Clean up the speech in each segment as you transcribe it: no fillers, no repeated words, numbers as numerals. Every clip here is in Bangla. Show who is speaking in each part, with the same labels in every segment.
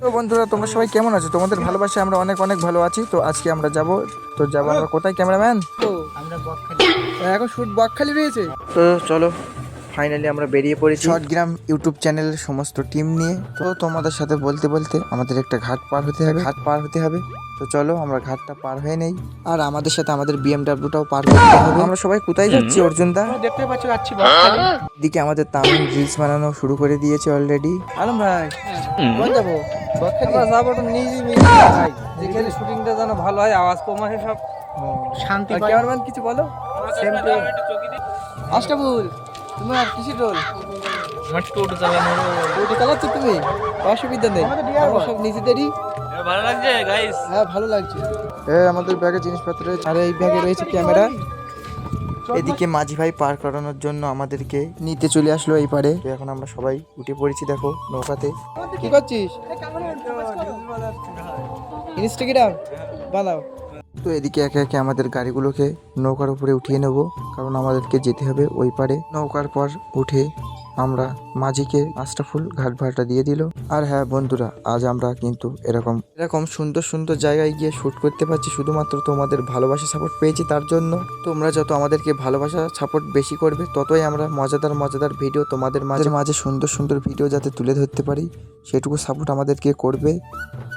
Speaker 1: তো বন্ধুরা তোমরা সবাই কেমন আছো? তোমাদের ভালোবাসে আমরা অনেক অনেক ভালো আছি। তো আজকে আমরা যাব আমরা কোথায় ক্যামেরাম্যান?
Speaker 2: তো আমরা বকখালি
Speaker 1: এখন শুট বকখালি রয়েছে। তো চলো ফাইনালি আমরা বেরিয়ে পড়েছি শর্টগ্রাম ইউটিউব চ্যানেলের সমস্ত টিম নিয়ে। তো তোমাদের সাথে বলতে বলতে আমাদের একটা ঘাট পার হতে হবে। তো চলো আমরা ঘাটটা পার হয়ে নেই, আর আমাদের সাথে আমাদের বিএমডাব্লিউটাও পার করতে হবে। আমরা সবাই কোথায় যাচ্ছি অর্জুন দা?
Speaker 2: দেখতে পাচ্ছ যাচ্ছি বকখালি।
Speaker 1: এদিকে আমাদের তামিম রিলস বানানো শুরু করে দিয়েছে অলরেডি। আলম ভাই কোন যাবো?
Speaker 2: আমরা যাবো তো নিজে ভাই, যেখানে শুটিংটা যেন ভালো হয়, আওয়াজ কম আসে, সব শান্তি পাই।
Speaker 1: ক্যামেরাম্যান কিছু বলো।
Speaker 2: সেম টু
Speaker 1: আশরাফুল তোমার কিসের রোল?
Speaker 2: আমার টোটো চালানো
Speaker 1: টোটো চালাচ্ছ তুমি? অসুবিধা নেই, আমরা সব নিজেদেরই।
Speaker 2: ভালো লাগছে গাইস।
Speaker 1: হ্যাঁ ভালো লাগছে। আমাদের ব্যাগে জিনিসপত্র রয়েছে, আর এই ব্যাগে রয়েছে ক্যামেরা। এদিকে মাঝি ভাই পার করানোর জন্য আমাদেরকে নিতে চলে আসলো এই পারে। তো এখন আমরা সবাই উঠে পড়েছি, দেখো নৌকাতে। কি করছিস? ইনস্টাগ্রাম বানাও। তো এদিকে একে একে আমাদের গাড়িগুলোকে নৌকার উপরে উঠিয়ে নেব, কারণ আমাদেরকে যেতে হবে ওই পারে। নৌকার পর উঠে আমরা মাঝিকে আশরাফুল ঘাট ভাড়াটা দিয়ে দিল। আর হ্যাঁ বন্ধুরা, আজ আমরা কিন্তু এরকম সুন্দর সুন্দর জায়গায় গিয়ে শুট করতে পারছি শুধুমাত্র তোমাদের ভালোবাসা সাপোর্ট পেয়েছি তার জন্য। তোমরা যত আমাদেরকে ভালোবাসা সাপোর্ট বেশি করবে, ততই আমরা মজাদার ভিডিও তোমাদের মাঝে সুন্দর সুন্দর ভিডিও যাতে তুলে ধরতে পারি, সেটুকু সাপোর্ট আমাদেরকে করবে।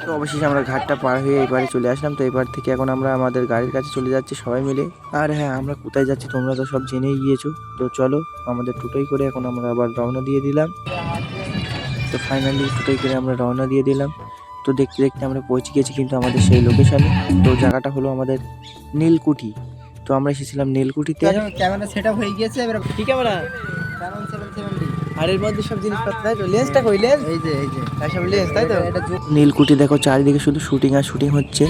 Speaker 1: তো অবশেষে আমরা ঘাটটা পার হয়ে এবারে চলে আসলাম। তো এবার থেকে এখন আমরা আমাদের গাড়ির কাছে চলে যাচ্ছি সবাই মিলে। আর হ্যাঁ, আমরা কোথায় যাচ্ছি তোমরা তো সব জেনেই গিয়েছো। তো চলো আমাদের টোটোই করে এখন আমরা আবার রওনা দিয়ে দিলাম। তো ফাইনালি টোটোই করে আমরা রওনা দিয়ে দিলাম। তো দেখতে দেখতে আমরা পৌঁছে গেছি কিন্তু আমাদের সেই লোকেশনে। তো জায়গাটা হলো আমাদের নীলকুঠি। তো আমরা এসেছিলাম নীলকুঠিতে।
Speaker 2: ক্যামেরা সেটআপ হয়ে গিয়েছে। এবার
Speaker 1: কি ক্যামেরা?
Speaker 2: Canon 770
Speaker 1: আর এর মধ্যে সব জিনিসপত্র, তাই তো? লেন্সটা কই? লেন্স
Speaker 2: এই যে
Speaker 1: সব লেন্স, তাই তো?
Speaker 2: এটা
Speaker 1: নীলকুঠি দেখো, চারিদিকে শুধু শুটিং আর শুটিং হচ্ছে।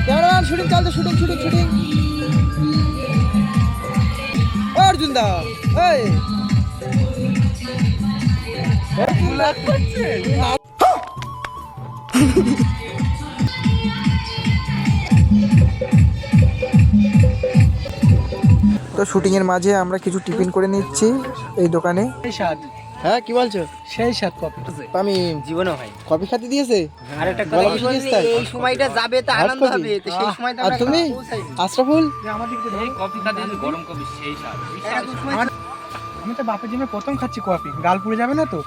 Speaker 1: ক্যামেরাম্যান শুটিং চলছে, শুটিং অর্জুন দা এই তো শুটিং এর মাঝে আমরা কিছু টিফিন করে নিচ্ছি এই দোকানে।
Speaker 2: সেই স্বাদ,
Speaker 1: হ্যাঁ কি বলছো?
Speaker 2: সেই স্বাদ কফি
Speaker 1: আমি
Speaker 2: জীবনে হয়।
Speaker 1: কফি খেতে দিয়েছে।
Speaker 2: আর একটা
Speaker 1: গলা
Speaker 2: কথা কি
Speaker 1: বসে
Speaker 2: বললি,
Speaker 1: তাই?
Speaker 2: এই সময়টা যাবে তো
Speaker 1: Hot
Speaker 2: আনন্দ
Speaker 1: coffee?
Speaker 2: হবে, তো সেই সময়টা
Speaker 1: আর তুমি আশরাফুল?
Speaker 2: এই কফি খাতে গরম কফি সেই স্বাদ।
Speaker 3: আমি তো বাপের জন্য প্রথম খাচ্ছি কফি, গাল পুড়ে যাবে না তো?